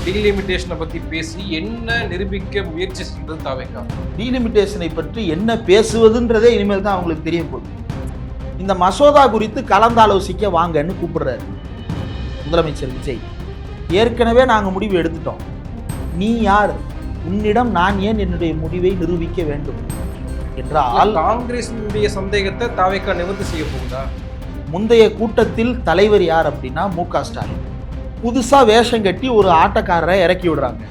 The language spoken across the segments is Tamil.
டீலிமிட்டேஷனை பத்தி பேசி என்ன நிரூபிக்க முயற்சி செய்வது தாவேக்கா? டீலிமிட்டேஷனை பற்றி என்ன பேசுவதுன்றதே இனிமேல் தான் அவங்களுக்கு தெரிய போகுது. இந்த மசோதா குறித்து கலந்தாலோசிக்க வாங்கன்னு கூப்பிடுறாரு முதலமைச்சர் விஜய். ஏற்கனவே நாங்கள் முடிவு எடுத்துட்டோம். நீ யார்? உன்னிடம் நான் ஏன் என்னுடைய முடிவை நிரூபிக்க வேண்டும் என்றால் காங்கிரசினுடைய சந்தேகத்தை தாவேக்கா நிவர்த்தி செய்ய போகுதா? முந்தைய கூட்டத்தில் தலைவர் யார் அப்படின்னா மு.க. ஸ்டாலின். புதுசா வேஷம் கட்டி ஒரு ஆட்டக்காரரை இறக்கி விடுறாங்க.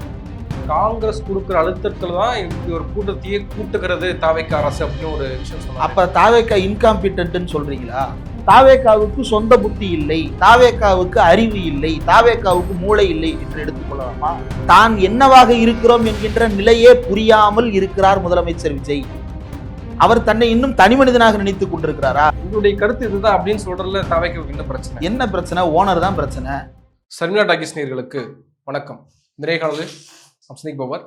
காங்கிரஸ் கொடுக்குற அழுத்தத்தில் தான் இப்படி ஒரு கூட்டத்தையே கூட்டுகிறது தாவேக்கா அரசு அப்படின்னு ஒரு விஷயம் சொன்னாங்க. அப்ப தாவேக்கா இன்காம்பிட்டன்ட்னு சொல்றீங்களா? தாவேக்காவுக்கு சொந்த புத்தி இல்லை, தாவேக்காவுக்கு அறிவு இல்லை, தாவேக்காவுக்கு மூளை இல்லை என்று எடுத்துக்கொள்ளலாமா? தான் என்னவாக இருக்கிறோம் என்கின்ற நிலையே புரியாமல் இருக்கிறார் முதலமைச்சர் விஜய். அவர் தன்னை இன்னும் தனி மனிதனாக நினைத்துக் கொண்டிருக்கிறாரா? உங்களுடைய கருத்து இதுதான் அப்படின்னு சொல்றதுல தாவேக்காவுக்கு என்ன பிரச்சனை? என்ன பிரச்சனை? ஓனர் தான் பிரச்சனை. சர்மிளா டாக்கீஸ் நேயர்களுக்கு வணக்கம். நிறைய காலத்தில் சந்திப்பவர்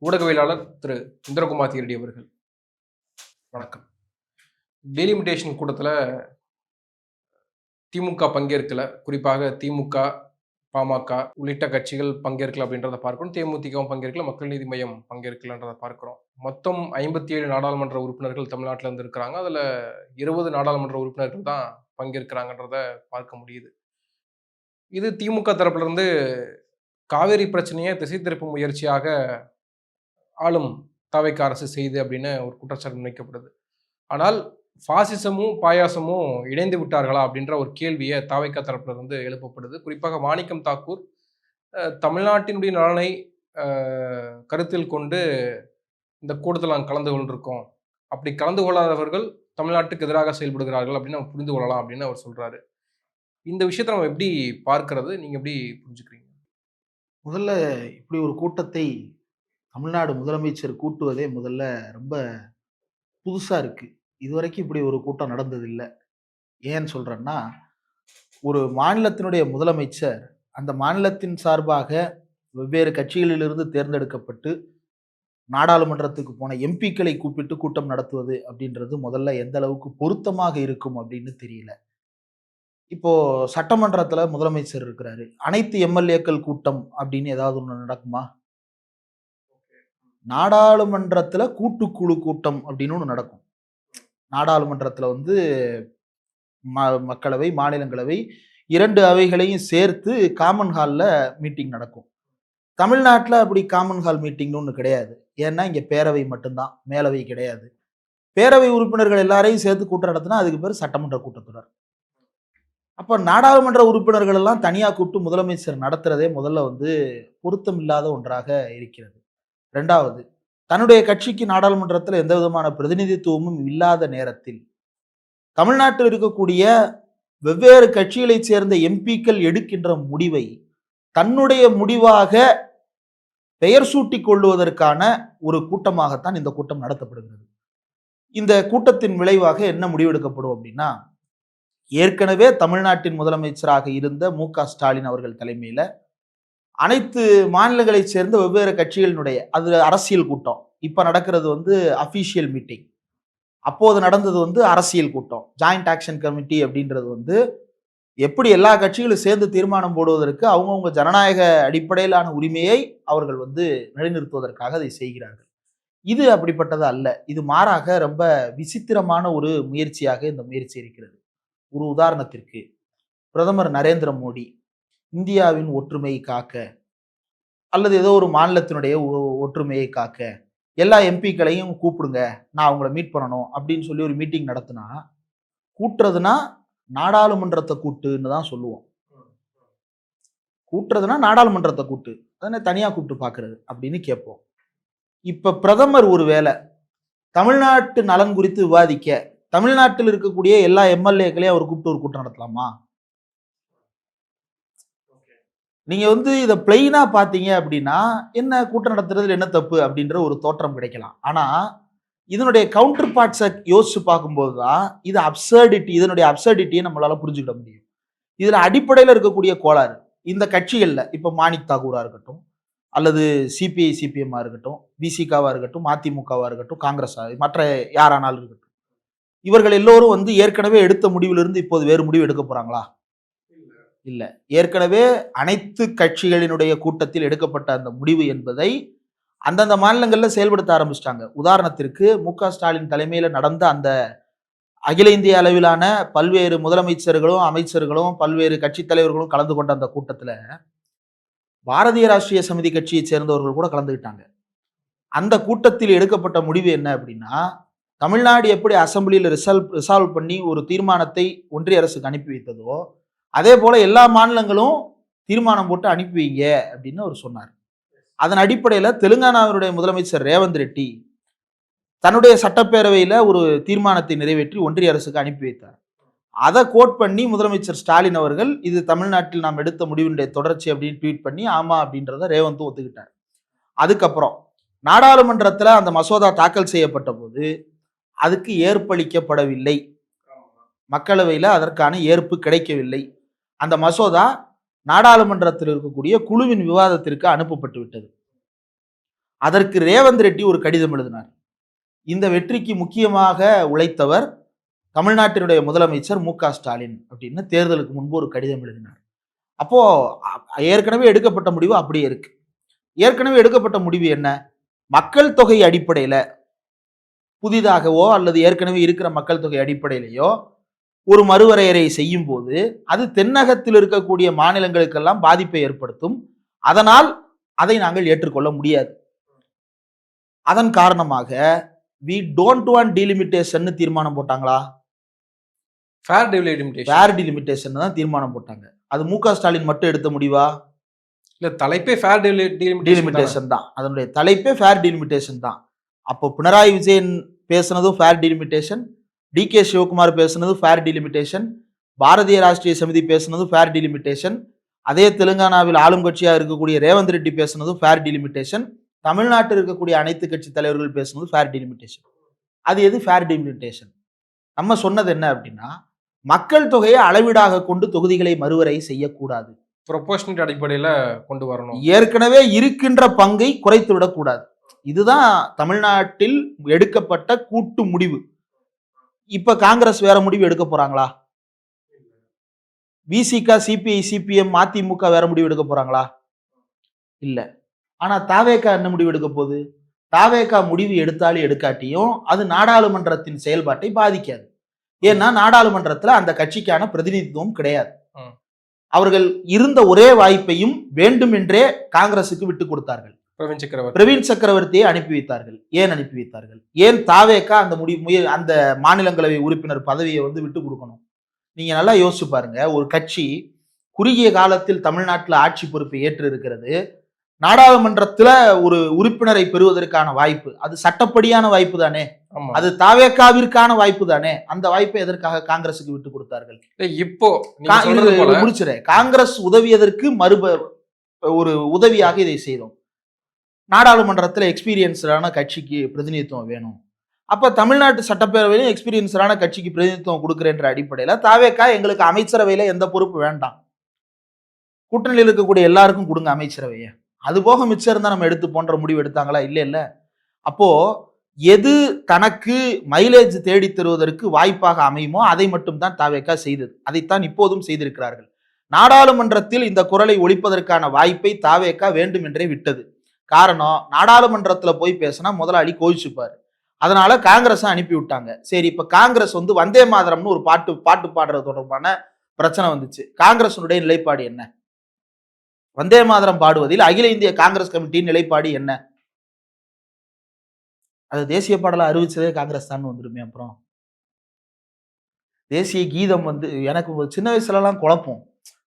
ஊடகவியலாளர் திரு இந்திரகுமார் ரெட்டி அவர்கள். வணக்கம். டீலிமிட்டேஷன் கூட்டத்தில் திமுக பங்கேற்கல, குறிப்பாக திமுக, பாமக உள்ளிட்ட கட்சிகள் பங்கேற்கல அப்படின்றத பார்க்கிறோம். தேமுதிகவும் பங்கேற்கல, மக்கள் நீதி மையம் பங்கேற்கலன்றதை பார்க்கிறோம். மொத்தம் 57 நாடாளுமன்ற உறுப்பினர்கள் தமிழ்நாட்டில் இருந்து இருக்கிறாங்க. அதில் 20 நாடாளுமன்ற உறுப்பினர்கள் தான் பங்கேற்கிறாங்கன்றத பார்க்க முடியுது. இது திமுக தரப்புல இருந்து காவேரி பிரச்சனையை திசை திருப்பும் முயற்சியாக ஆளும் தாவேக்கா அரசு செய்து அப்படின்னு ஒரு குற்றச்சாட்டு முன்வைக்கப்படுது. ஆனால் பாசிசமும் பாயாசமும் இணைந்து விட்டார்களா அப்படின்ற ஒரு கேள்வியை தாவேக்கா தரப்புல இருந்து எழுப்பப்படுது. குறிப்பாக மாணிக்கம் தாக்கூர் தமிழ்நாட்டினுடைய நலனை கருத்தில் கொண்டு இந்த கூட்டத்தில் நாங்கள் கலந்து கொண்டிருக்கோம், அப்படி கலந்து கொள்ளாதவர்கள் தமிழ்நாட்டுக்கு எதிராக செயல்படுகிறார்கள் அப்படின்னு நம்ம புரிந்து கொள்ளலாம் அப்படின்னு அவர் சொல்றாரு. இந்த விஷயத்தை நம்ம எப்படி பார்க்கறது, நீங்க எப்படி புரிஞ்சுக்கிறீங்க? முதல்ல இப்படி ஒரு கூட்டத்தை தமிழ்நாடு முதலமைச்சர் கூட்டுவதே முதல்ல ரொம்ப புதுசா இருக்கு. இதுவரைக்கும் இப்படி ஒரு கூட்டம் நடந்ததில்லை. ஏன்னு சொல்றேன்னா, ஒரு மாநிலத்தினுடைய முதலமைச்சர் அந்த மாநிலத்தின் சார்பாக வெவ்வேறு கட்சிகளிலிருந்து தேர்ந்தெடுக்கப்பட்டு நாடாளுமன்றத்துக்கு போன எம்பிக்களை கூப்பிட்டு கூட்டம் நடத்துவது அப்படின்றது முதல்ல எந்த அளவுக்கு பொருத்தமாக இருக்கும் அப்படின்னு தெரியல. இப்போ சட்டமன்றத்துல முதலமைச்சர் இருக்கிறாரு, அனைத்து எம்எல்ஏக்கள் கூட்டம் அப்படின்னு ஏதாவது ஒண்ணு நடக்குமா? நாடாளுமன்றத்துல கூட்டுக்குழு கூட்டம் அப்படின்னு ஒண்ணு நடக்கும். நாடாளுமன்றத்துல வந்து மக்களவை, மாநிலங்களவை 2 அவைகளையும் சேர்த்து காமன் ஹால்ல மீட்டிங் நடக்கும். தமிழ்நாட்டில் அப்படி காமன் ஹால் மீட்டிங்னு ஒன்று கிடையாது. ஏன்னா இங்க பேரவை மட்டும்தான், மேலவை கிடையாது. பேரவை உறுப்பினர்கள் எல்லாரையும் சேர்த்து கூட்டம் நடத்தினா அதுக்கு பேர் சட்டமன்ற கூட்டத்தொடர். அப்ப நாடாளுமன்ற உறுப்பினர்கள் எல்லாம் தனியா கூப்பிட்டு முதலமைச்சர் நடத்துறதே முதல்ல வந்து பொருத்தம் இல்லாத ஒன்றாக இருக்கிறது. 2வது, தன்னுடைய கட்சிக்கு நாடாளுமன்றத்தில் எந்த விதமான பிரதிநிதித்துவமும் இல்லாத நேரத்தில் தமிழ்நாட்டில் இருக்கக்கூடிய வெவ்வேறு கட்சிகளை சேர்ந்த எம்பிக்கள் எடுக்கின்ற முடிவை தன்னுடைய முடிவாக பெயர் சூட்டிக் கொள்வதற்கான ஒரு கூட்டமாகத்தான் இந்த கூட்டம் நடத்தப்படுகிறது. இந்த கூட்டத்தின் விளைவாக என்ன முடிவெடுக்கப்படும் அப்படின்னா, ஏற்கனவே தமிழ்நாட்டின் முதலமைச்சராக இருந்த மு.க. ஸ்டாலின் அவர்கள் தலைமையில அனைத்து மாநிலங்களை சேர்ந்த வெவ்வேறு கட்சிகளினுடைய அது அரசியல் கூட்டம். இப்ப நடக்கிறது வந்து அபிஷியல் மீட்டிங். அப்போது நடந்தது வந்து அரசியல் கூட்டம். ஜாயிண்ட் ஆக்ஷன் கமிட்டி அப்படின்றது வந்து எப்படி எல்லா கட்சிகளும் சேர்ந்து தீர்மானம் போடுவதற்கு அவங்கவுங்க ஜனநாயக அடிப்படையிலான உரிமையை அவர்கள் வந்து நிலைநிறுத்துவதற்காக அதை செய்கிறார்கள். இது அப்படிப்பட்டது அல்ல. இது மாறாக ரொம்ப விசித்திரமான ஒரு முயற்சியாக இந்த முயற்சி இருக்கிறது. ஒரு உதாரணத்திற்கு, பிரதமர் நரேந்திர மோடி இந்தியாவின் ஒற்றுமையை காக்க அல்லது ஏதோ ஒரு மாநிலத்தினுடைய ஒற்றுமையை காக்க எல்லா எம்பிக்களையும் கூப்பிடுங்க, நான் அவங்கள மீட் பண்ணணும் அப்படின்னு சொல்லி ஒரு மீட்டிங் நடத்தினா, கூட்டுறதுனா நாடாளுமன்றத்தை கூட்டுன்னு தான் சொல்லுவோம். கூட்டுறதுனா நாடாளுமன்றத்தை கூட்டு, அதனை தனியா கூப்பிட்டு பார்க்கறது அப்படின்னு கேட்போம். இப்ப பிரதமர் ஒருவேளை தமிழ்நாட்டு நலன் குறித்து விவாதிக்க தமிழ்நாட்டில் இருக்கக்கூடிய எல்லா எம்எல்ஏக்களையும் அவர் கூப்பிட்டு ஒரு கூட்டம் நடத்தலாமா? நீங்க வந்து இதை பிளெயினா பார்த்தீங்க அப்படின்னா, என்ன கூட்டம் நடத்துறதுல என்ன தப்பு அப்படின்ற ஒரு தோற்றம் கிடைக்கலாம். ஆனா இதனுடைய கவுண்டர் பார்ட்ஸை யோசிச்சு பார்க்கும்போது தான் இது அப்சர்டிட்டி, இதனுடைய அப்சர்டிட்டியை நம்மளால புரிஞ்சுக்கிட முடியும். இதுல அடிப்படையில் இருக்கக்கூடிய கோளாறு இந்த கட்சிகள்ல இப்ப மாணிக் தாக்கூரா இருக்கட்டும், அல்லது சிபிஐ சிபிஎம்மா இருக்கட்டும், விசிகாவா இருக்கட்டும், அதிமுகவா இருக்கட்டும், காங்கிரஸா, மற்ற யாரானாலும் இருக்கட்டும், இவர்கள் எல்லோரும் வந்து ஏற்கனவே எடுத்த முடிவிலிருந்து இப்போது வேறு முடிவு எடுக்க போறாங்களா? இல்ல. ஏற்கனவே அனைத்து கட்சிகளினுடைய கூட்டத்தில் எடுக்கப்பட்ட அந்த முடிவு என்பதை அந்தந்த மாநிலங்கள்ல செயல்படுத்த ஆரம்பிச்சிட்டாங்க. உதாரணத்திற்கு மு.க. ஸ்டாலின் தலைமையில நடந்த அந்த அகில இந்திய அளவிலான பல்வேறு முதலமைச்சர்களும், அமைச்சர்களும், பல்வேறு கட்சித் தலைவர்களும் கலந்து கொண்ட அந்த கூட்டத்துல பாரதிய ராஷ்டிரிய சமிதி கட்சியைச் சேர்ந்தவர்கள் கூட கலந்துக்கிட்டாங்க. அந்த கூட்டத்தில் எடுக்கப்பட்ட முடிவு என்ன அப்படின்னா, தமிழ்நாடு எப்படி அசெம்பிளியில் ரிசால்வ் பண்ணி ஒரு தீர்மானத்தை ஒன்றிய அரசுக்கு அனுப்பி வைத்ததோ, அதே போல எல்லா மாநிலங்களும் தீர்மானம் போட்டு அனுப்பி வைங்க அப்படின்னு அவர் சொன்னார். அதன் அடிப்படையில் தெலுங்கானாவினுடைய முதலமைச்சர் ரேவந்த் ரெட்டி தன்னுடைய சட்டப்பேரவையில் ஒரு தீர்மானத்தை நிறைவேற்றி ஒன்றிய அரசுக்கு அனுப்பி வைத்தார். அதை கோட் பண்ணி முதலமைச்சர் ஸ்டாலின் அவர்கள் இது தமிழ்நாட்டில் நாம் எடுத்த முடிவினுடைய தொடர்ச்சி அப்படின்னு ட்வீட் பண்ணி ஆமா அப்படின்றத ரேவந்த் ஒத்துக்கிட்டார். அதுக்கப்புறம் நாடாளுமன்றத்தில் அந்த மசோதா தாக்கல் செய்யப்பட்ட போது அதுக்கு ஏற்பளிக்கப்படவில்லை. மக்களவையில் அதற்கான ஏற்பு கிடைக்கவில்லை. அந்த மசோதா நாடாளுமன்றத்தில் இருக்கக்கூடிய குழுவின் விவாதத்திற்கு அனுப்பப்பட்டு விட்டது. அதற்கு ரேவந்த் ரெட்டி ஒரு கடிதம் எழுதினார். இந்த வெற்றிக்கு முக்கியமாக உழைத்தவர் தமிழ்நாட்டினுடைய முதலமைச்சர் மு.க. ஸ்டாலின் அப்படின்னு தேர்தலுக்கு முன்பு ஒரு கடிதம் எழுதினார். அப்போ ஏற்கனவே எடுக்கப்பட்ட முடிவு அப்படியே இருக்கு. ஏற்கனவே எடுக்கப்பட்ட முடிவு என்ன? மக்கள் தொகை அடிப்படையில் புதிதாகவோ அல்லது ஏற்கனவே இருக்கிற மக்கள் தொகை அடிப்படையிலேயோ ஒரு மறுவரையறை செய்யும் போது அது தென்னகத்தில் இருக்கக்கூடிய மாநிலங்களுக்கெல்லாம் பாதிப்பை ஏற்படுத்தும். அதனால் அதை நாங்கள் ஏற்றுக்கொள்ள முடியாது. அதன் காரணமாக we don't want delimitation தீர்மானம் போட்டாங்களா? ஃபேர் delimitation தான் தீர்மானம் போட்டாங்க. அது மு.க. ஸ்டாலின் மட்டும் எடுத்த முடிவா? இல்ல, தலைப்பே ஃபேர் delimitation தான். அதனுடைய தலைப்பே ஃபேர் delimitation தான். அப்போ பினராயி விஜயன் பேசுனதும் ஃபேர் delimitation, டி.கே. சிவகுமார் பேசுனதும் ஃபேர் delimitation, பாரதிய ராஷ்டிரிய சமிதி பேசுனதும் ஃபேர் delimitation, அதே தெலுங்கானாவில் ஆளும் கட்சியாக இருக்கக்கூடிய ரேவந்த் ரெட்டி பேசுனதும் ஃபேர் delimitation, தமிழ்நாட்டில் இருக்கக்கூடிய அனைத்து கட்சி தலைவர்கள் பேசுனது ஃபேர் delimitation. அது எது ஃபேர் delimitation? நம்ம சொன்னது என்ன அப்படின்னா, மக்கள் தொகையை அளவீடாக கொண்டு தொகுதிகளை மறுவரை செய்யக்கூடாது. ப்ரொபோர்ஷனேட் அடிப்படையில் கொண்டு வரணும். ஏற்கனவே இருக்கின்ற பங்கை குறைத்து விடக்கூடாது. இதுதான் தமிழ்நாட்டில் எடுக்கப்பட்ட கூட்டு முடிவு. இப்ப காங்கிரஸ் வேற முடிவு எடுக்க போறாங்களா? விசிக, சிபிஐ, சிபிஎம், அதிமுக வேற முடிவு எடுக்க போறாங்களா? இல்ல. ஆனா தாவேகா என்ன முடிவு எடுக்க போகுது? தாவேகா முடிவு எடுத்தாலும் எடுக்காட்டியும் அது நாடாளுமன்றத்தின் செயல்பாட்டை பாதிக்காது. ஏன்னா நாடாளுமன்றத்தில் அந்த கட்சிக்கான பிரதிநிதித்துவம் கிடையாது. அவர்கள் இருந்த ஒரே வாய்ப்பையும் வேண்டுமென்றே காங்கிரசுக்கு விட்டு கொடுத்தார்கள். பிரவீன் சக்கரவர்த்தியை அனுப்பி வைத்தார்கள். ஏன் அனுப்பி வைத்தார்கள்? ஏன் தாவேகா அந்த மாநிலங்களவை உறுப்பினர் பதவியை விட்டு கொடுக்கணும்? நீங்க நல்லா யோசிச்சு பாருங்க. ஒரு கட்சி குறுகிய காலத்தில் தமிழ்நாட்டில் ஆட்சி பொறுப்பை ஏற்று இருக்கிறது. நாடாளுமன்றத்துல ஒரு உறுப்பினரை பெறுவதற்கான வாய்ப்பு, அது சட்டப்படியான வாய்ப்பு தானே, அது தாவேகாவிற்கான வாய்ப்பு தானே. அந்த வாய்ப்பை எதற்காக காங்கிரசுக்கு விட்டு கொடுத்தார்கள்? இப்போ முடிச்சிட காங்கிரஸ் உதவியதற்கு ஒரு உதவியாக இதை செய்தோம். நாடாளுமன்றத்தில் எக்ஸ்பீரியன்ஸான கட்சிக்கு பிரதிநிதித்துவம் வேணும். அப்ப தமிழ்நாட்டு சட்டப்பேரவையிலும் எக்ஸ்பீரியன்ஸான கட்சிக்கு பிரதிநிதித்துவம் கொடுக்குறேன்ற அடிப்படையில் தாவேகா எங்களுக்கு அமைச்சரவையில எந்த பொறுப்பு வேண்டாம், கூட்டணியில் இருக்கக்கூடிய எல்லாருக்கும் கொடுங்க அமைச்சரவையை, அது போக மிச்சம் இருந்தா நம்ம எடுத்து போன்ற முடிவு எடுத்தாங்களா? இல்ல. அப்போ எது தனக்கு மைலேஜ் தேடி தருவதற்கு வாய்ப்பாக அமையுமோ அதை மட்டும் தான் தாவேகா செய்தது. அதைத்தான் இப்போதும் செய்திருக்கிறார்கள். நாடாளுமன்றத்தில் இந்த குரலை ஒழிப்பதற்கான வாய்ப்பை தாவேகா வேண்டும் என்றே விட்டது. காரணம், நாடாளுமன்றத்துல போய் பேசினா முதலாளி கோவிச்சுப்பாரு. அதனால காங்கிரஸ் அனுப்பி விட்டாங்க. சரி, இப்ப காங்கிரஸ் வந்தே மாதரம்னு ஒரு பாட்டு பாடுறது தொடர்பான பிரச்சனை வந்துச்சு. காங்கிரஸுடைய நிலைப்பாடு என்ன? வந்தே மாதரம் பாடுவதில் அகில இந்திய காங்கிரஸ் கமிட்டியின் நிலைப்பாடு என்ன? அது தேசிய பாடலை அறிவிச்சதே காங்கிரஸ் தான் வந்துருமே. அப்புறம் தேசிய கீதம் எனக்கு சின்ன வயசுல எல்லாம் குழப்பம்.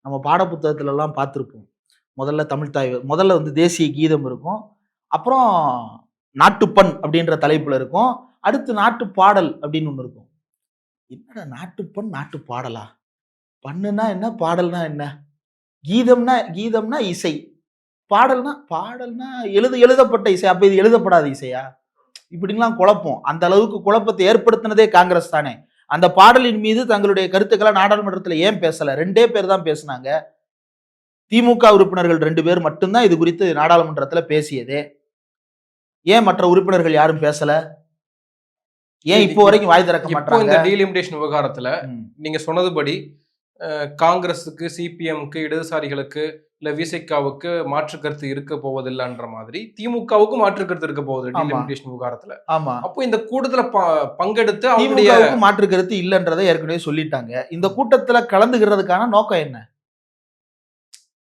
நம்ம பாட புத்தகத்துல எல்லாம் பார்த்திருப்போம். முதல்ல தமிழ்தாய், முதல்ல தேசிய கீதம் இருக்கும், அப்புறம் நாட்டுப்பண் அப்படின்ற தலைப்புல இருக்கும், அடுத்து நாட்டு பாடல் அப்படின்னு ஒண்ணு இருக்கும். என்னடா நாட்டுப்பண் நாட்டு பாடலா? பண்ணுனா என்ன, பாடல்னா என்ன? கீதம்னா இசை, பாடல்னா எழுதப்பட்ட இசை. அப்ப இது எழுதப்படாத இசையா? இப்படிலாம் குழப்பம். அந்த அளவுக்கு குழப்பத்தை ஏற்படுத்தினதே காங்கிரஸ் தானே. அந்த பாடலின் மீது தங்களுடைய கருத்துக்களை நாடாளுமன்றத்தில் ஏன் பேசல? 2 பேர் தான் பேசினாங்க. திமுக உறுப்பினர்கள் 2 பேர் மட்டும்தான் இது குறித்து நாடாளுமன்றத்தில் பேசியதே. ஏன் மற்ற உறுப்பினர்கள் யாரும் பேசல? ஏன் இப்போ வரைக்கும் வாய் திறக்க மாட்டாங்க? இந்த டீலிமிட்டேஷன் விவகாரத்துல நீங்க சொன்னதுபடி காங்கிரஸுக்கு, சிபிஎம்க்கு, இடதுசாரிகளுக்கு இல்ல விசிகாவுக்கு மாற்று கருத்து இருக்க போவதில்லைன்ற மாதிரி திமுகவுக்கும் மாற்று கருத்து இருக்க போகுது ஆமா டீலிமிட்டேஷன் விவகாரத்துல. ஆமா அப்போ இந்த கூட்டத்துல பங்கெடுத்து அவங்களுடைய திமுகவுக்கு மாற்று கருத்து இல்லைன்றதை ஏற்கனவே சொல்லிட்டாங்க. இந்த கூட்டத்துல கலந்துகிறதுக்கான நோக்கம் என்ன?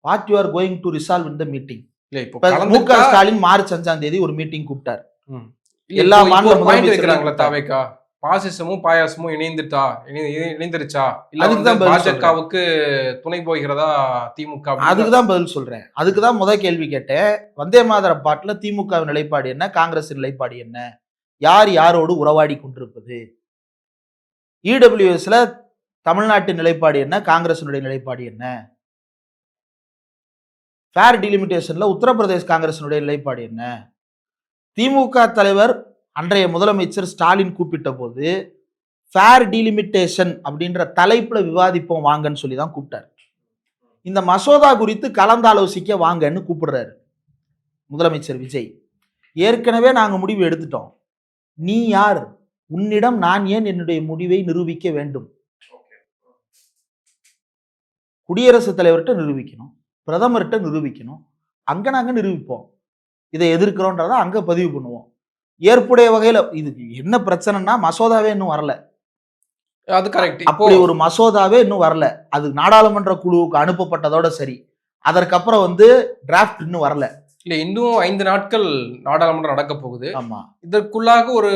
What you are going to resolve in the meeting? இல்ல இப்போ மு க கலந்துட்டா ஸ்டாலின் மார்ச் 5ஆம் தேதி ஒரு மீட்டிங் கூப்பிட்டார். ம். இல்ல எல்லா இப்போ மாநில ஒரு பாயிண்ட் முதலமைச்சர்களும் வைக்கிறாங்களா கூப்பிட்டார். தாவேக்கா? பாசிசமும் பாயாசமும் இணைந்துருச்சா? இல்ல அதுக்கு வந்து தான் பதில் சொல்றேன். பாஜகவுக்கு துணை போகிறதா திமுக அப்படின்னு அதுக்கு தான் பதில் சொல்றேன். அதுக்கு தான் முதல் கேள்வி கேட்டேன். வந்தே மாதரம் பாட்டுல திமுகவின் நிலைப்பாடு என்ன? காங்கிரசின் நிலைப்பாடு என்ன? யார் யாரோடு உறவாடி கொண்டிருப்பது? இடபிள்யூஎஸ்ல தமிழ்நாட்டின் நிலைப்பாடு என்ன? காங்கிரசினுடைய நிலைப்பாடு என்ன? ஃபேர் டிலிமிட்டேஷன்ல உத்தரப்பிரதேஷ் காங்கிரசினுடைய நிலைப்பாடு என்ன? திமுக தலைவர் அன்றைய முதலமைச்சர் ஸ்டாலின் கூப்பிட்ட போது ஃபேர் டிலிமிட்டேஷன் அப்படின்ற தலைப்புல விவாதிப்போம் வாங்கன்னு சொல்லி தான் கூப்பிட்டார். இந்த மசோதா குறித்து கலந்தாலோசிக்க வாங்கன்னு கூப்பிடுறாரு முதலமைச்சர் விஜய். ஏற்கனவே நாங்க முடிவு எடுத்துட்டோம். நீ யார்? உன்னிடம் நான் ஏன் என்னுடைய முடிவை நிரூபிக்க வேண்டும்? குடியரசுத் தலைவர்கிட்ட நிரூபிக்கணும், பிரதமர்கிட்ட நிரூபிக்கணும். அங்க நாங்க நிரூபிப்போம். இதை எதிர்க்கிறோன்றத அங்க பதிவு பண்ணுவோம். ஏற்புடைய வகையில இதுக்கு என்ன பிரச்சனைனா மசோதாவே இன்னும் வரல. அது கரெக்ட். இப்போ அப்படி ஒரு மசோதாவே இன்னும் வரல. அது நாடாளுமன்ற குழுவுக்கு அனுப்பப்பட்டதோட சரி. அதற்கப்புறம் வந்து டிராஃப்ட் இன்னும் வரல. இல்ல இன்னும் 5 நாட்கள் நாடாளுமன்றம் நடக்க போகுது. ஆமா இதற்குள்ளாக ஒரு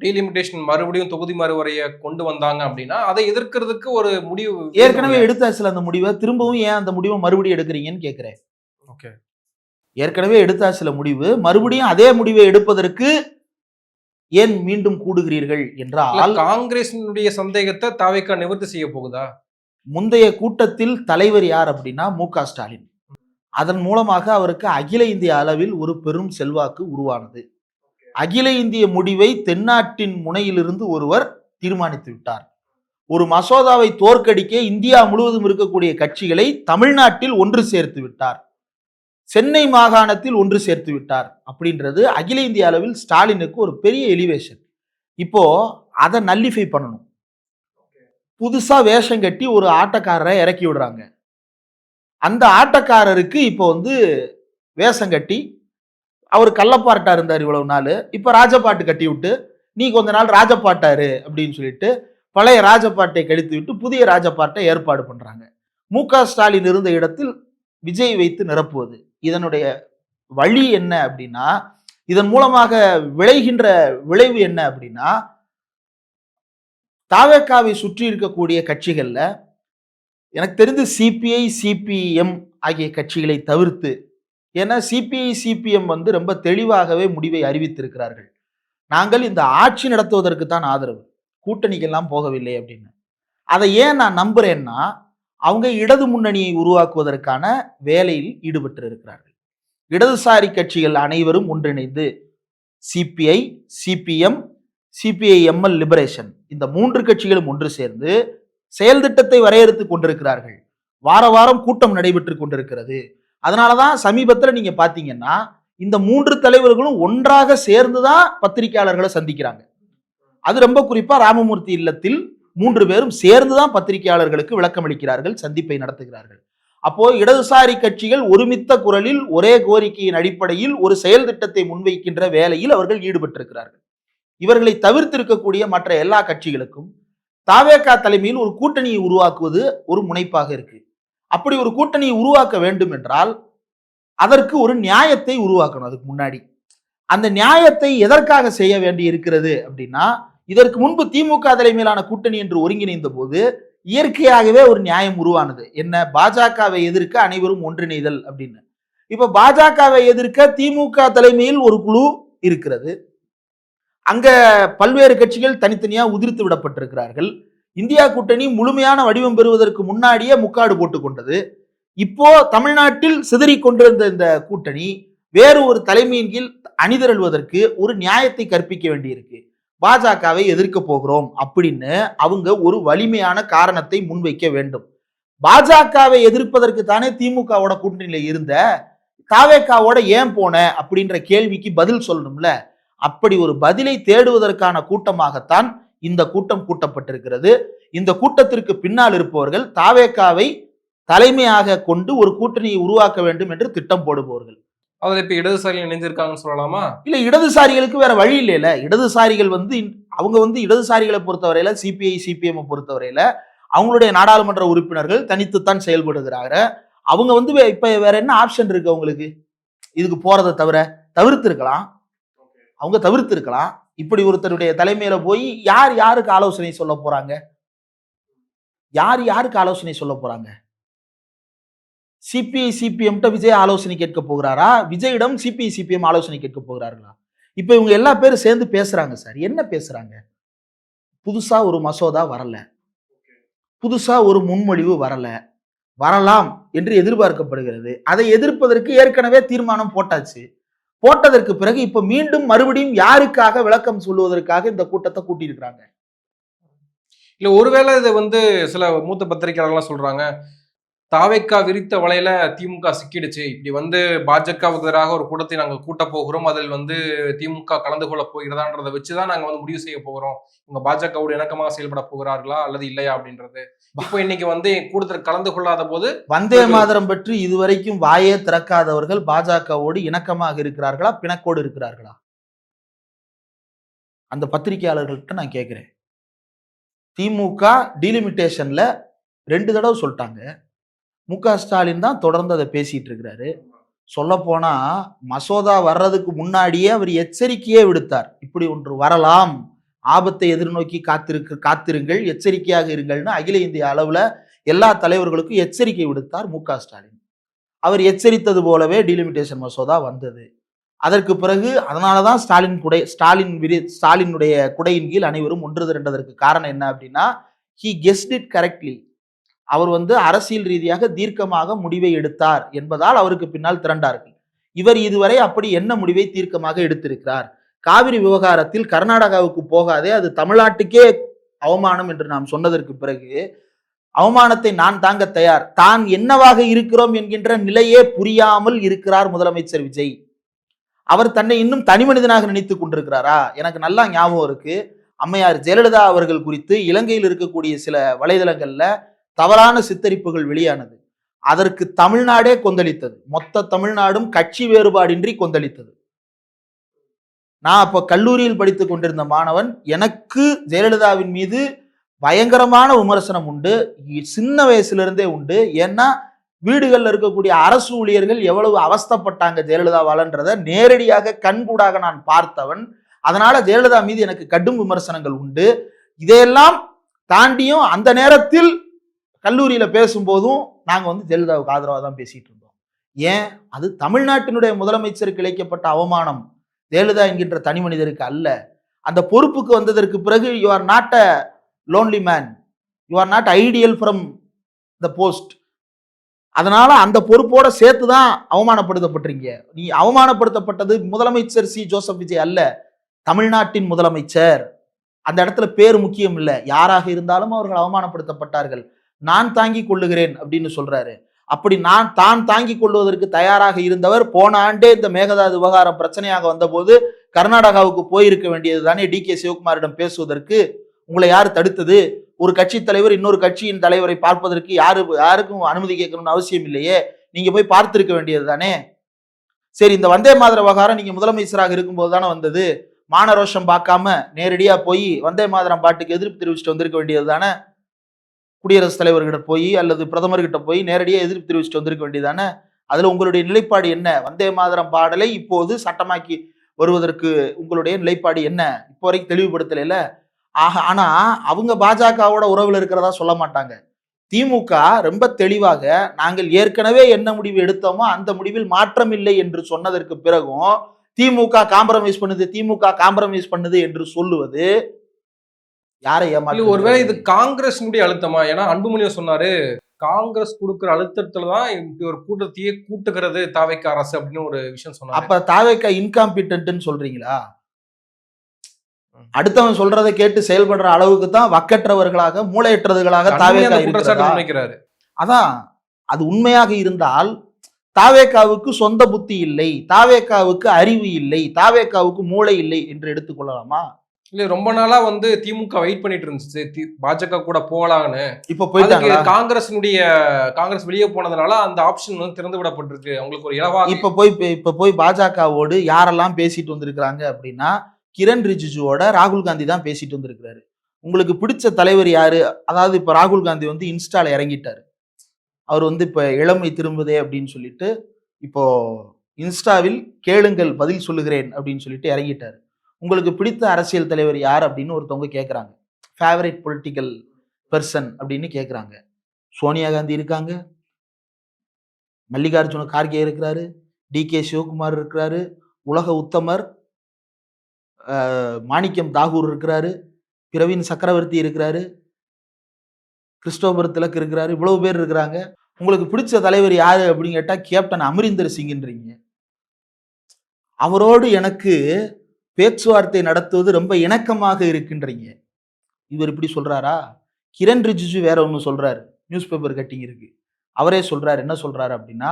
டீலிமிட்டேஷன் மறுபடியும் தொகுதி மறுவரையை கொண்டு வந்தாங்க அப்படின்னா அதை எதிர்க்கிறதுக்கு ஒரு முடிவு ஏற்கனவே எடுத்தாச்சுல அந்த முடிவை, திரும்பவும் ஏன் அந்த முடிவை மறுபடியும் எடுக்கிறீங்கன்னு கேட்கிறேன். ஓகே. ஏற்கனவே எடுத்தாச்சுல முடிவு, மறுபடியும் அதே முடிவை எடுப்பதற்கு ஏன் மீண்டும் கூடுகிறீர்கள் என்றால், காங்கிரசினுடைய சந்தேகத்தை தாவேக்கா நிவர்த்தி செய்ய போகுதா? முந்தைய கூட்டத்தில் தலைவர் யார் அப்படின்னா மு.க. ஸ்டாலின். அதன் மூலமாக அவருக்கு அகில இந்திய அளவில் ஒரு பெரும் செல்வாக்கு உருவானது. அகில இந்திய முடிவை தென்னாட்டின் முனையிலிருந்து ஒருவர் தீர்மானித்து விட்டார். ஒரு மசோதாவை தோற்கடிக்க இந்தியா முழுவதும் இருக்கக்கூடிய கட்சிகளை தமிழ்நாட்டில் ஒன்று சேர்த்து விட்டார். சென்னை மாகாணத்தில் ஒன்று சேர்த்து விட்டார். அப்படின்றது அகில இந்திய அளவில் ஸ்டாலினுக்கு ஒரு பெரிய எலிவேஷன். இப்போ அதை நல்லிஃபை பண்ணணும். புதுசா வேஷம் கட்டி ஒரு ஆட்டக்காரரை இறக்கி விடுறாங்க. அந்த ஆட்டக்காரருக்கு இப்போ வந்து வேஷம் கட்டி, அவர் கள்ளப்பாட்டா இருந்தார் இவ்வளவு நாள், இப்ப ராஜபாட்டு கட்டி விட்டு நீ கொஞ்ச நாள் ராஜபாட்டாரு அப்படின்னு சொல்லிட்டு பழைய ராஜபாட்டை கழித்து விட்டு புதிய ராஜபாட்டை ஏற்பாடு பண்றாங்க. மு.க. ஸ்டாலின் இருந்த இடத்தில் விஜய் வைத்து நிரப்புவது. இதனுடைய வழி என்ன அப்படின்னா, இதன் மூலமாக விளைகின்ற விளைவு என்ன அப்படின்னா, தாவேக்காவை சுற்றி இருக்கக்கூடிய கட்சிகள்ல எனக்கு தெரிந்து சிபிஐ சிபிஎம் ஆகிய கட்சிகளை தவிர்த்து, ஏன்னா சிபிஐ சிபிஎம் வந்து ரொம்ப தெளிவாகவே முடிவை அறிவித்திருக்கிறார்கள். நாங்கள் இந்த ஆட்சி நடத்துவதற்கு தான் ஆதரவு, கூட்டணிக்கெல்லாம் போகவில்லை அப்படின்னு. அதை ஏன் நான் நம்புறேன்னா, அவங்க இடது முன்னணியை உருவாக்குவதற்கான வேலையில் ஈடுபட்டு இருக்கிறார்கள். இடதுசாரி கட்சிகள் அனைவரும் ஒன்றிணைந்து சிபிஐ சிபிஎம் சிபிஐஎம்எல் லிபரேஷன் இந்த 3 கட்சிகளும் ஒன்று சேர்ந்து செயல் திட்டத்தை வரையறுத்து கொண்டிருக்கிறார்கள். வார வாரம் கூட்டம் நடைபெற்று கொண்டிருக்கிறது. அதனாலதான் சமீபத்தில் நீங்க பாத்தீங்கன்னா இந்த 3 தலைவர்களும் ஒன்றாக சேர்ந்துதான் பத்திரிகையாளர்களை சந்திக்கிறாங்க. அது ரொம்ப குறிப்பா ராமமூர்த்தி இல்லத்தில் 3 பேரும் சேர்ந்துதான் பத்திரிகையாளர்களுக்கு விளக்கம் அளிக்கிறார்கள், சந்திப்பை நடத்துகிறார்கள். அப்போ இடதுசாரி கட்சிகள் ஒருமித்த குரலில் ஒரே கோரிக்கையின் அடிப்படையில் ஒரு செயல் திட்டத்தை முன்வைக்கின்ற வேலையில் அவர்கள் ஈடுபட்டிருக்கிறார்கள். இவர்களை தவிர்த்திருக்கக்கூடிய மற்ற எல்லா கட்சிகளுக்கும் தாவேகா தலைமையில் ஒரு கூட்டணியை உருவாக்குவது ஒரு முனைப்பாக இருக்கு. அப்படி ஒரு கூட்டணியை உருவாக்க வேண்டும் என்றால் அதற்கு ஒரு நியாயத்தை உருவாக்கணும். அதுக்கு முன்னாடி அந்த நியாயத்தை எதற்காக செய்ய வேண்டி இருக்கிறது அப்படின்னா, இதற்கு முன்பு திமுக தலைமையிலான கூட்டணி என்று ஒருங்கிணைந்த போது இயற்கையாகவே ஒரு நியாயம் உருவானது. என்ன? பாஜகவை எதிர்க்க அனைவரும் ஒன்றிணைதல் அப்படின்னு. இப்ப பாஜகவை எதிர்க்க திமுக தலைமையில் ஒரு குழு இருக்கிறது. அங்க பல்வேறு கட்சிகள் தனித்தனியா உதிர்த்து விடப்பட்டிருக்கிறார்கள். இந்தியா கூட்டணி முழுமையான வடிவம் பெறுவதற்கு முன்னாடியே முக்காடு போட்டுக் கொண்டது. இப்போ தமிழ்நாட்டில் சிதறிக் கொண்டிருந்த இந்த கூட்டணி வேறு ஒரு தலைமையின் கீழ் அணிதிரள்வதற்கு ஒரு நியாயத்தை கற்பிக்க வேண்டியிருக்கு. பாஜகவை எதிர்க்க போகிறோம் அப்படின்னு அவங்க ஒரு வலிமையான காரணத்தை முன்வைக்க வேண்டும். பாஜகவை எதிர்ப்பதற்கு தானே திமுகவோட கூட்டணியில இருந்த, தாவேக்காவோட ஏன் போன அப்படின்ற கேள்விக்கு பதில் சொல்லணும்ல. அப்படி ஒரு பதிலை தேடுவதற்கான கூட்டமாகத்தான் இந்த கூட்டம் கூட்டப்பட்டிருக்கிறது. இந்த கூட்டத்திற்கு பின்னால் இருப்பவர்கள் தாவேகாவை தலைமையாக கொண்டு ஒரு கூட்டணியை உருவாக்க வேண்டும் என்று திட்டம் போடுபவர்கள். அதுல இப்ப இடதுசாரிகள் இணைஞ்சிருக்காங்கன்னு சொல்லலாமா? இல்ல, இடதுசாரிகளுக்கு வேற வழி இல்லைல. இடதுசாரிகள் அவங்க இடதுசாரிகளை பொறுத்தவரையில சிபிஐ சிபிஎம் பொறுத்தவரையில அவங்களுடைய நாடாளுமன்ற உறுப்பினர்கள் தனித்துத்தான் செயல்படுகிறாங்க. அவங்க இப்ப வேற என்ன ஆப்ஷன் இருக்கு அவங்களுக்கு? இதுக்கு போறதை தவிர்த்திருக்கலாம். அவங்க தவிர்த்திருக்கலாம். இப்படி ஒருத்தருடைய தலைமையில போய் யாருக்கு ஆலோசனை சொல்ல போறாங்க? யாருக்கு ஆலோசனை சொல்ல போறாங்க? சிபிஐ சிபிஎம் விஜய் ஆலோசனை கேட்க போகிறாரா? விஜயிடம் சிபிஐ சிபிஎம் ஆலோசனை கேட்க போகிறார்களா? இப்ப இவங்க எல்லா பேரும் சேர்ந்து பேசுறாங்க சார். என்ன பேசுறாங்க? புதுசா ஒரு மசோதா வரல, புதுசா ஒரு முன்மொழிவு வரலாம் என்று எதிர்பார்க்கப்படுகிறது. அதை எதிர்ப்பதற்கு ஏற்கனவே தீர்மானம் போட்டாச்சு. போட்டதற்கு பிறகு இப்ப மறுபடியும் யாருக்காக விளக்கம் சொல்லுவதற்காக இந்த கூட்டத்தை கூட்டியிருக்கிறாங்க? இல்ல, ஒருவேளை இதை சில மூத்த பத்திரிகையாளர்கள்லாம் சொல்றாங்க, தாவேக்கா விரித்த வலையில திமுக சிக்கிடுச்சு. இப்படி பாஜகவுக்கு எதிராக ஒரு கூட்டத்தை நாங்கள் கூட்ட போகிறோம், அதில் திமுக கலந்து கொள்ள போகிறதான்றதை வச்சுதான் நாங்க முடிவு செய்ய போகிறோம். இவங்க பாஜகவோடு இணக்கமாக செயல்பட போகிறார்களா அல்லது இல்லையா அப்படின்றது. இப்போ இன்னைக்கு கூட்டத்தில் கலந்து கொள்ளாத போது வந்தே மாதரம் பற்றி இதுவரைக்கும் வாயே திறக்காதவர்கள் பாஜகவோடு இணக்கமாக இருக்கிறார்களா, பிணக்கோடு இருக்கிறார்களா? அந்த பத்திரிகையாளர்கள்ட்ட நான் கேட்கிறேன். திமுக டீலிமிட்டேஷன்ல 2 தடவை சொல்லிட்டாங்க. மு.க. ஸ்டாலின் தான் தொடர்ந்து அதை பேசிட்டு இருக்கிறாரு. சொல்ல போனா மசோதா வர்றதுக்கு முன்னாடியே அவர் எச்சரிக்கையே விடுத்தார். இப்படி ஒன்று வரலாம், ஆபத்தை எதிர்நோக்கி காத்திருங்கள், எச்சரிக்கையாக இருங்கள்னு அகில இந்திய அளவுல எல்லா தலைவர்களுக்கும் எச்சரிக்கை விடுத்தார் மு.க. ஸ்டாலின். அவர் எச்சரித்தது போலவே டீலிமிட்டேஷன் மசோதா வந்தது. அதற்கு பிறகு அதனாலதான் ஸ்டாலினுடைய குடையின் கீழ் அனைவரும் ஒன்று திரண்டதற்கு காரணம் என்ன அப்படின்னா, he guessed it correctly. அவர் அரசியல் ரீதியாக தீர்க்கமாக முடிவை எடுத்தார் என்பதால் அவருக்கு பின்னால் திரண்டார்கள். இவர் இதுவரை அப்படி என்ன முடிவை தீர்க்கமாக எடுத்திருக்கிறார்? காவிரி விவகாரத்தில் கர்நாடகாவுக்கு போகாதே, அது தமிழ்நாட்டுக்கே அவமானம் என்று நாம் சொன்னதற்கு பிறகு அவமானத்தை நான் தாங்க தயார், தான் என்னவாக இருக்கிறோம் என்கின்ற நிலையே புரியாமல் இருக்கிறார் முதலமைச்சர் விஜய். அவர் தன்னை இன்னும் தனி மனிதனாக நினைத்துக் கொண்டிருக்கிறாரா? எனக்கு நல்லா ஞாபகம் இருக்கு, அம்மையார் ஜெயலலிதா அவர்கள் குறித்து இலங்கையில் இருக்கக்கூடிய சில வலைதளங்கள்ல தவறான சித்தரிப்புகள் வெளியானது. அதற்கு தமிழ்நாடே கொந்தளித்தது. மொத்த தமிழ்நாடும் கட்சி வேறுபாடின்றி கொந்தளித்தது. நான் அப்ப கல்லூரியில் படித்துக் கொண்டிருந்த மாணவன். எனக்கு ஜெயலலிதாவின் மீது பயங்கரமான விமர்சனம் உண்டு, சின்ன வயசுல இருந்தே உண்டு. ஏன்னா வீடுகள்ல இருக்கக்கூடிய அரசு ஊழியர்கள் எவ்வளவு அவஸ்தப்பட்டாங்க ஜெயலலிதாவாலன்றத நேரடியாக கண்கூடாக நான் பார்த்தவன். அதனால ஜெயலலிதா மீது எனக்கு கடும் விமர்சனங்கள் உண்டு. இதையெல்லாம் தாண்டியும் அந்த நேரத்தில் கல்லூரியில பேசும்போதும் நாங்க ஜெயலலிதாவுக்கு ஆதரவாக தான் பேசிட்டு இருந்தோம். ஏன்? அது தமிழ்நாட்டினுடைய முதலமைச்சருக்கு இழைக்கப்பட்ட அவமானம், ஜெயலலிதா என்கின்ற தனி மனிதருக்கு அல்ல. அந்த பொறுப்புக்கு வந்ததற்கு பிறகு you are not a lonely man, you are not ideal from the post. அதனால அந்த பொறுப்போட சேர்த்து தான் அவமானப்படுத்தப்பட்டிருக்கீங்க. நீ அவமானப்படுத்தப்பட்டது முதலமைச்சர் சி ஜோசப் விஜய் அல்ல, தமிழ்நாட்டின் முதலமைச்சர். அந்த இடத்துல பேர் முக்கியம் இல்லை, யாராக இருந்தாலும் அவர்கள் அவமானப்படுத்தப்பட்டார்கள். நான் தாங்கிக் கொள்ளுகிறேன் அப்படின்னு சொல்றாரு. அப்படி தான் தாங்கிக் கொள்வதற்கு தயாராக இருந்தவர் போன ஆண்டே இந்த மேகதாது விவகாரம் பிரச்சனையாக வந்தபோது கர்நாடகாவுக்கு போயிருக்க வேண்டியது தானே டி.கே. சிவகுமாரிடம் பேசுவதற்கு. உங்களை யார் தடுத்தது? ஒரு கட்சி தலைவர் இன்னொரு கட்சியின் தலைவரை பார்ப்பதற்கு யாருக்கும் அனுமதி கேட்கணும்னு அவசியம் இல்லையே, நீங்க போய் பார்த்திருக்க வேண்டியது தானே. சரி, இந்த வந்தே மாதர விவகாரம் நீங்க முதலமைச்சராக இருக்கும்போது தானே வந்தது. மானரோஷம் பார்க்காம நேரடியா போய் வந்தே மாதரம் பாட்டுக்கு எதிர்ப்பு தெரிவிச்சுட்டு வந்திருக்க வேண்டியது தானே. குடியரசுத் தலைவர்கிட்ட போய் அல்லது பிரதமர்கிட்ட போய் நேரடியாக எதிர்ப்பு தெரிவிச்சுட்டு வந்திருக்க வேண்டியதானே. அதுல உங்களுடைய நிலைப்பாடு என்ன? வந்தே மாதரம் பாடலை இப்போது சட்டமாக்கி வருவதற்கு உங்களுடைய நிலைப்பாடு என்ன? இப்போ வரைக்கும் தெளிவுபடுத்தல. ஆனா அவங்க பாஜகவோட உறவுல இருக்கிறதா சொல்ல மாட்டாங்க. திமுக ரொம்ப தெளிவாக நாங்கள் ஏற்கனவே என்ன முடிவு எடுத்தோமோ அந்த முடிவில் மாற்றம் இல்லை என்று சொன்னதற்கு பிறகும் திமுக காம்ப்ரமைஸ் பண்ணுது என்று சொல்லுவது யாரை ஏமாற்று? ஒருவேளை இது காங்கிரஸ் அழுத்தமா? ஏன்னா அன்புமணி சொன்னாரு, காங்கிரஸ் கொடுக்கிற அழுத்தத்துலதான் இப்படி ஒரு கூட்டத்தையே கூட்டுகிறது தாவேக்கா அரசு அப்படின்னு ஒரு விஷயம் சொன்னாரு. அப்ப தாவேக்கா இன்காம்பிட்டன்ட்னு சொல்றீங்களா? அடுத்தவன் சொல்றதை கேட்டு செயல்படுற அளவுக்கு தான் வக்கற்றவர்களாக மூளையற்றவர்களாக தாவேக்கா இருக்கிறாரு. அதான், அது உண்மையாக இருந்தால் தாவேக்காவுக்கு சொந்த புத்தி இல்லை, தாவேக்காவுக்கு அறிவு இல்லை, தாவேக்காவுக்கு மூளை இல்லை என்று எடுத்துக்கொள்ளலாமா? இல்ல ரொம்ப நாளா வந்து திமுக வெயிட் பண்ணிட்டு இருந்துச்சு பாஜக கூட போகலான்னு. இப்ப அதுக்கு போயிட்டாங்களா? காங்கிரஸ் வெளியே போனதுனால அந்த ஆப்ஷன் வந்து திறந்து விடப்பட்டிருக்கு. அவங்களுக்கு ஒரு இலவாக. இப்ப போய் பாஜகவோடு யாரெல்லாம் பேசிட்டு வந்திருக்கிறாங்க அப்படின்னா, கிரண் ரிஜிஜுவோட ராகுல் காந்தி தான் பேசிட்டு வந்திருக்கிறாரு. உங்களுக்கு பிடிச்ச தலைவர் யாரு? அதாவது இப்ப ராகுல் காந்தி வந்து இன்ஸ்டால இறங்கிட்டாரு. அவர் வந்து இப்ப இளமை திரும்புதே அப்படின்னு சொல்லிட்டு, இப்போ இன்ஸ்டாவில் கேளுங்கள் பதில் சொல்லுகிறேன் அப்படின்னு சொல்லிட்டு இறங்கிட்டாரு. உங்களுக்கு பிடித்த அரசியல் தலைவர் யார் அப்படின்னு ஒருத்தவங்க கேட்கறாங்க. ஃபேவரட் பொலிட்டிக்கல் பெர்சன் அப்படின்னு கேட்கறாங்க. சோனியா காந்தி இருக்காங்க, மல்லிகார்ஜுன கார்கே இருக்கிறாரு, டி.கே. சிவகுமார் இருக்கிறாரு, உலக உத்தமர் மாணிக்கம் தாகூர் இருக்கிறாரு, பிரவீன் சக்கரவர்த்தி இருக்கிறாரு, கிறிஸ்டோபர் திலக் இருக்கிறாரு. இவ்வளவு பேர் இருக்கிறாங்க. உங்களுக்கு பிடிச்ச தலைவர் யாரு அப்படின்னு கேட்டா கேப்டன் அமரிந்தர் சிங்ன்றீங்க. அவரோடு எனக்கு பேச்சுவார்த்தை நடத்துவது ரொம்ப இணக்கமாக இருக்கின்றீங்க. இவர் இப்படி சொல்றாரா? கிரண் ரிஜிஜு வேற ஒன்று சொல்றாரு. நியூஸ் பேப்பர் கட்டிங் இருக்கு. அவரே சொல்றாரு. என்ன சொல்றாரு அப்படின்னா,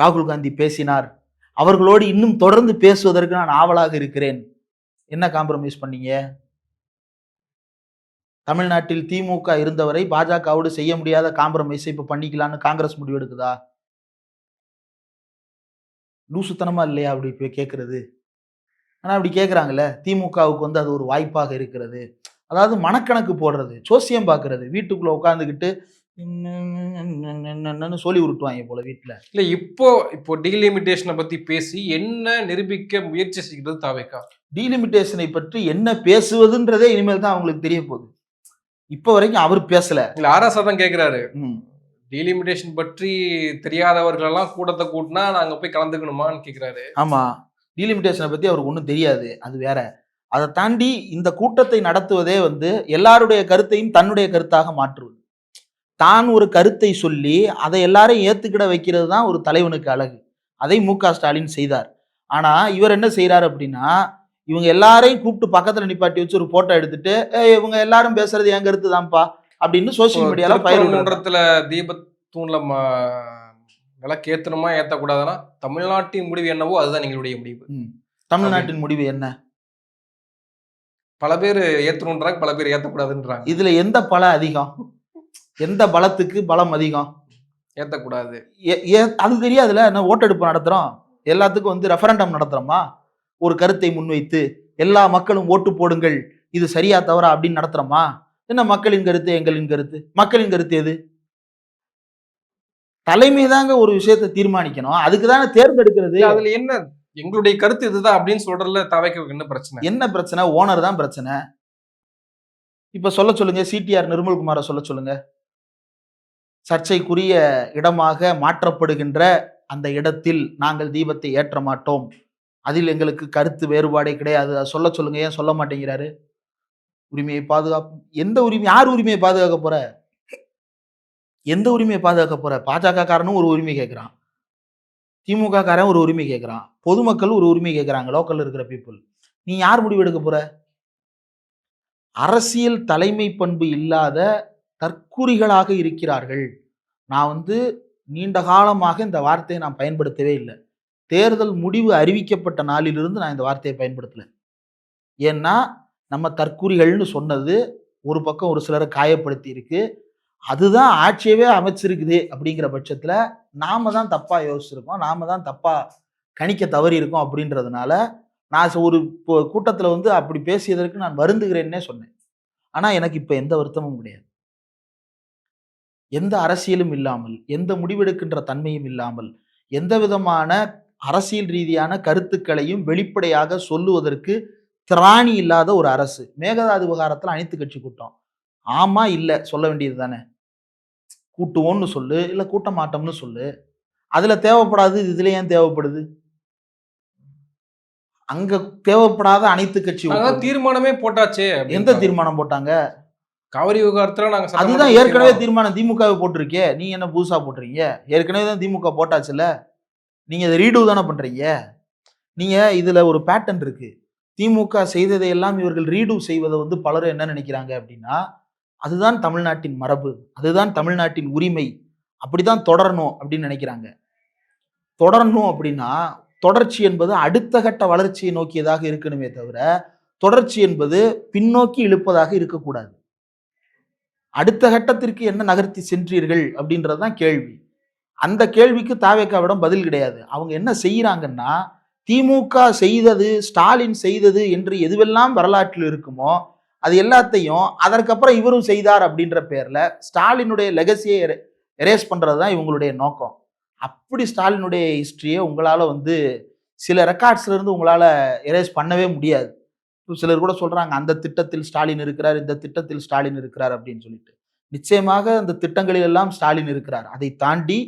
ராகுல் காந்தி பேசினார், அவர்களோடு இன்னும் தொடர்ந்து பேசுவதற்கு நான் ஆவலாக இருக்கிறேன். என்ன காம்ப்ரமைஸ் பண்ணீங்க? தமிழ்நாட்டில் திமுக இருந்தவரை பாஜகவோடு செய்ய முடியாத காம்ப்ரமைஸ் இப்ப பண்ணிக்கலாம்னு காங்கிரஸ் முடிவெடுக்குதா? லூசுத்தனமா இல்லையா அப்படி கேட்கறது? ஆனா அப்படி கேட்கறாங்கல்ல. திமுகவுக்கு வந்து அது ஒரு வாய்ப்பாக இருக்கிறது. அதாவது மனக்கணக்கு போடுறது, ஜோசியம் பார்க்கறது, வீட்டுக்குள்ள உட்கார்ந்துகிட்டு சொல்லி உருட்டுவாங்க போல வீட்டுல. இல்ல இப்போ டீலிமிட்டேஷனை பத்தி பேசி என்ன நிரூபிக்க முயற்சி செய்கிறது தாவேகா? டீலிமிட்டேஷனை பற்றி என்ன பேசுவதுன்றதே இனிமேல் தான் அவங்களுக்கு தெரிய போகுது. இப்ப வரைக்கும் அவர் பேசல. இல்ல ஆர்எஸ் தான் கேட்கிறாரு. டீலிமிட்டேஷன் பற்றி தெரியாதவர்கள் எல்லாம் கூட்டத்தை கூட்டினா நாங்க போய் கலந்துக்கணுமான்னு கேட்கிறாரு. ஆமா, டீலிமிட்டேஷனை பத்தி அவருக்கு ஒன்றும் தெரியாது, அது வேற. அதை தாண்டி இந்த கூட்டத்தை நடத்துவதே வந்து எல்லாருடைய கருத்தையும் தன்னுடைய கருத்தாக மாற்றுவது. தான் ஒரு கருத்தை சொல்லி அதை எல்லாரையும் ஏத்துக்கிட வைக்கிறது தான் ஒரு தலைவனுக்கு அழகு. அதை மு.க. ஸ்டாலின் செய்தார். ஆனா இவர் என்ன செய்யறாரு அப்படின்னா, இவங்க எல்லாரையும் கூப்பிட்டு பக்கத்துல நிப்பாட்டி வச்சு ஒரு போட்டோ எடுத்துட்டு, இவங்க எல்லாரும் பேசுறது என் கருத்து தான்ப்பா அப்படின்னு சோசியல் மீடியால பயிர் தீபத்தூண்ல விளக்கு ஏத்தணுமா ஏத்தக்கூடாதுன்னா தமிழ்நாட்டின் முடிவு என்னவோ அதுதான் எங்களுடைய முடிவு. தமிழ்நாட்டின் முடிவு என்ன? பல பேர் ஏத்தணுன்றாங்க, பல பேர் ஏத்தக்கூடாதுன்றாங்க. இதுல எந்த பலம் அதிகம்? எந்த பலத்துக்கு பலம் அதிகம்? ஏத்தக்கூடாது. அது தெரியாதுல. என்ன ஓட்டெடுப்பு நடத்துறோம், எல்லாத்துக்கும் வந்து ரெஃபரண்டம் நடத்துறோமா? ஒரு கருத்தை முன்வைத்து எல்லா மக்களும் ஓட்டு போடுங்கள், இது சரியா தவறா அப்படின்னு நடத்துறோமா? என்ன மக்களின் கருத்து எங்களின் கருத்து? மக்களின் கருத்து எது? தலைமை தாங்க ஒரு விஷயத்தை தீர்மானிக்கணும். அதுக்கு தானே தேர்ந்தெடுக்கிறது. அதுல என்ன எங்களுடைய கருத்து இதுதான் அப்படின்னு சொல்றதுல தவைக்கு என்ன பிரச்சனை? என்ன பிரச்சனை? ஓனர் தான் பிரச்சனை. இப்ப சொல்ல சொல்லுங்க, சிடிஆர் நிர்மல்குமாரை சொல்ல சொல்லுங்க. சர்ச்சைக்குரிய இடமாக மாற்றப்படுகின்ற அந்த இடத்தில் நாங்கள் தீபத்தை ஏற்ற மாட்டோம், அதில் எங்களுக்கு கருத்து வேறுபாடே கிடையாது, அதை சொல்ல சொல்லுங்க. ஏன் சொல்ல மாட்டேங்கிறாரு? உரிமையை பாதுகாப்பு. எந்த உரிமை? யார் உரிமையை பாதுகாக்க போற? எந்த உரிமையை பாதுகாக்க போற? பாஜக காரனும் ஒரு உரிமை கேட்கிறான், திமுக காரன் ஒரு உரிமை கேட்கிறான், பொதுமக்கள் ஒரு உரிமை கேட்கிறாங்க, லோக்கல் இருக்கிற பீப்புள். நீ யார் முடிவு எடுக்க போற? அரசியல் தலைமை பண்பு இல்லாத தற்குறிகளாக இருக்கிறார்கள். நான் வந்து நீண்ட காலமாக இந்த வார்த்தையை நான் பயன்படுத்தவே இல்லை. தேர்தல் முடிவு அறிவிக்கப்பட்ட நாளிலிருந்து நான் இந்த வார்த்தையை பயன்படுத்தல. ஏன்னா நம்ம தற்குறிகள்னு சொன்னது ஒரு பக்கம் ஒரு சிலரை காயப்படுத்தி இருக்கு. அதுதான் ஆட்சியவே அமைச்சிருக்குது. அப்படிங்கிற பட்சத்துல நாம தான் தப்பா யோசிச்சிருக்கோம், நாம தான் தப்பா கணிக்க தவறி இருக்கோம். அப்படின்றதுனால நான் ஒரு கூட்டத்துல வந்து அப்படி பேசியதற்கு நான் வருந்துகிறேன்னே சொன்னேன். ஆனா எனக்கு இப்ப எந்த வருத்தமும் கிடையாது. எந்த அரசியலும் இல்லாமல், எந்த முடிவெடுக்கின்ற தன்மையும் இல்லாமல், எந்த விதமான அரசியல் ரீதியான கருத்துக்களையும் வெளிப்படையாக சொல்லுவதற்கு திராணி இல்லாத ஒரு அரசு. மேகதாது விவகாரத்தில் அனைத்து கட்சி கூட்டம். ஆமா இல்ல சொல்ல வேண்டியது தானே. கூட்டுவோம்னு சொல்லு, இல்ல கூட்ட மாட்டோம்னு சொல்லு. அதுல தேவைப்படாது, இதுல ஏன் தேவைப்படுது? அங்க தேவைப்படாத அனைத்து கட்சி தீர்மானமே போட்டாச்சே. எந்த தீர்மானம் போட்டாங்க? காவிரி விவகாரத்துல நாங்க அதுதான் ஏற்கனவே தீர்மானம் திமுக போட்டிருக்கே. நீ என்ன புதுசா போட்டுறீங்க? ஏற்கனவே தான் திமுக போட்டாச்சுல. நீங்க இதை ரீடு தானே பண்றீங்க. நீங்க இதுல ஒரு பேட்டர்ன் இருக்கு. திமுக செய்ததை எல்லாம் இவர்கள் ரீடு செய்வதை வந்து பலரும் என்ன நினைக்கிறாங்க அப்படின்னா, அதுதான் தமிழ்நாட்டின் மரபு, அதுதான் தமிழ்நாட்டின் உரிமை, அப்படிதான் தொடரணும் அப்படின்னு நினைக்கிறாங்க. தொடரணும் அப்படின்னா தொடர்ச்சி என்பது அடுத்த கட்ட வளர்ச்சியை நோக்கியதாக இருக்கணுமே தவிர, தொடர்ச்சி என்பது பின்னோக்கி இழுப்பதாக இருக்கக்கூடாது. அடுத்த கட்டத்திற்கு என்ன நகர்த்தி சென்றீர்கள் அப்படின்றதுதான் கேள்வி. அந்த கேள்விக்கு தாவேக்காவிடம் பதில் கிடையாது. அவங்க என்ன செய்யறாங்கன்னா, திமுக செய்தது, ஸ்டாலின் செய்தது என்று எதுவெல்லாம் வரலாற்றில் இருக்குமோ அது எல்லாத்தையும் அதற்கப்புறம் இவரும் செய்தார் அப்படின்ற பேர்ல ஸ்டாலினுடைய லெகசியை எரேஸ் பண்றது தான் இவங்களுடைய நோக்கம். அப்படி ஸ்டாலினுடைய ஹிஸ்டரியை உங்களால சில ரெக்கார்ட்ஸ்ல இருந்து உங்களால எரேஸ் பண்ணவே முடியாது. சிலர் கூட சொல்றாங்க அந்த திட்டத்தில் ஸ்டாலின் இருக்கிறார், இந்த திட்டத்தில் ஸ்டாலின் இருக்கிறார் அப்படின்னு சொல்லிட்டு. நிச்சயமாக அந்த திட்டங்களில் எல்லாம் ஸ்டாலின் இருக்கிறார். அதை தாண்டி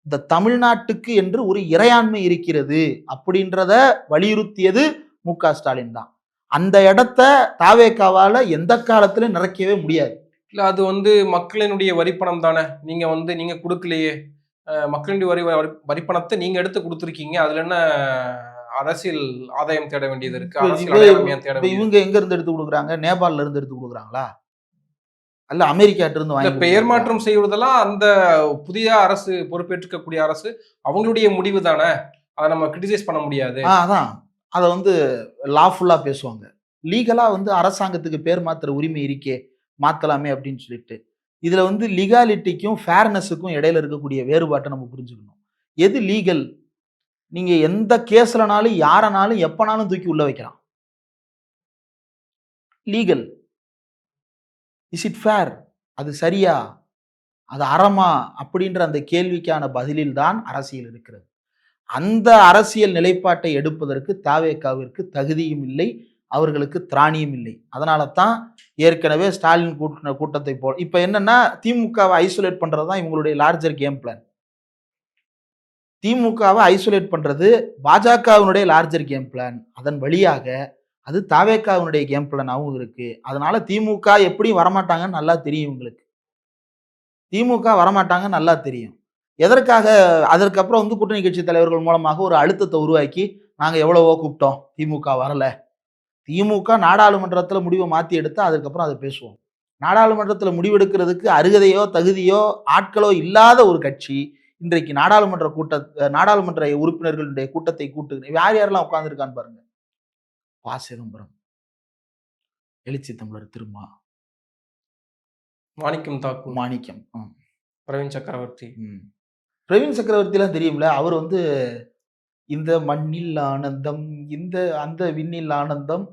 இந்த தமிழ்நாட்டுக்கு என்று ஒரு இறையாண்மை இருக்கிறது அப்படின்றத வலியுறுத்தியது மு.க. ஸ்டாலின் தான். அந்த இடத்த தாவேக்காவால எந்த காலத்திலும் நிறைக்கவே முடியாது. இல்ல அது மக்களினுடைய வரிப்பணம் தானே. நீங்க கொடுக்கலையே, மக்களினுடைய வரிப்பணத்தை நீங்க எடுத்து கொடுத்துருக்கீங்க. அதுல என்ன அரசியல் ஆதாயம் தேட வேண்டியது இருக்கு? அரசியல் அடையாளம் ஏன் தேட வேண்டியது? இவங்க எங்க இருந்து எடுத்து கொடுக்குறாங்க? நேபாள்ல இருந்து எடுத்து கொடுக்குறாங்களா? அல்ல அமெரிக்காட்ட இருந்து வாங்கி பெயர் மாற்றம் செய்வதெல்லாம் அந்த புதிய அரசு பொறுப்பேற்றுக்கக்கூடிய அரசு அவங்களுடைய முடிவு தானே. அதை நம்ம கிரிட்டிசைஸ் பண்ண முடியாது. அதான் அதை லாஃபுல்லா பேசுவாங்க. லீகலா அரசாங்கத்துக்கு பேர் மாத்துற உரிமை இருக்கே, மாத்தலாமே அப்படின்னு சொல்லிட்டு. இதுல லீகாலிட்டிக்கும் ஃபேர்னஸுக்கும் இடையில இருக்கக்கூடிய வேறுபாட்டை நம்ம புரிஞ்சுக்கணும். எது லீகல்? நீங்க எந்த கேஸ்லனாலும் யாரனாலும் எப்பனாலும் தூக்கி உள்ள வைக்கலாம். லீகல். Is it fair? அது சரியா, அது அறமா அப்படின்ற அந்த கேள்விக்கான பதிலில் தான் அரசியல் இருக்கிறது. அந்த அரசியல் நிலைப்பாட்டை எடுப்பதற்கு தாவேக்காவிற்கு தகுதியும் இல்லை, அவர்களுக்கு திராணியும் இல்லை. அதனால தான் ஏற்கனவே ஸ்டாலின் கூட்டத்தை போல இப்ப என்னன்னா திமுகவை ஐசோலேட் பண்றதுதான் இவங்களுடைய லார்ஜர் கேம் பிளான். திமுகவை ஐசோலேட் பண்றது பாஜகவினுடைய லார்ஜர் கேம் பிளான். அதன் வழியாக அது தாவேக்காவினுடைய கேம் பிளானாகவும் இருக்கு. அதனால திமுக எப்படியும் வரமாட்டாங்கன்னு நல்லா தெரியும் இவங்களுக்கு. திமுக வரமாட்டாங்க நல்லா தெரியும். எதற்காக? அதற்கப்புறம் கூட்டணி கட்சி தலைவர்கள் மூலமாக ஒரு அழுத்தத்தை உருவாக்கி நாங்க எவ்வளவோ கூப்பிட்டோம், திமுக வரல. திமுக நாடாளுமன்றத்தில் முடிவை மாற்றி எடுத்தா அதுக்கப்புறம் அதை பேசுவோம். நாடாளுமன்றத்தில் முடிவெடுக்கிறதுக்கு அருகதையோ தகுதியோ ஆட்களோ இல்லாத ஒரு கட்சி இன்றைக்கு நாடாளுமன்ற உறுப்பினர்களுடைய கூட்டத்தை கூட்டு யார் யாரெல்லாம் உட்கார்ந்துருக்கான்னு பாருங்க. ப. சிதம்பரம், எழுச்சி தமிழர் திருமா, மாணிக்கம், பிரவீன் சக்கரவர்த்தி. பிரவீன் சக்கரவர்த்தி எல்லாம் தெரியும்ல. அவர் இந்த மண்ணில் ஆனந்தம், இந்த அந்த விண்ணில் ஆனந்தம்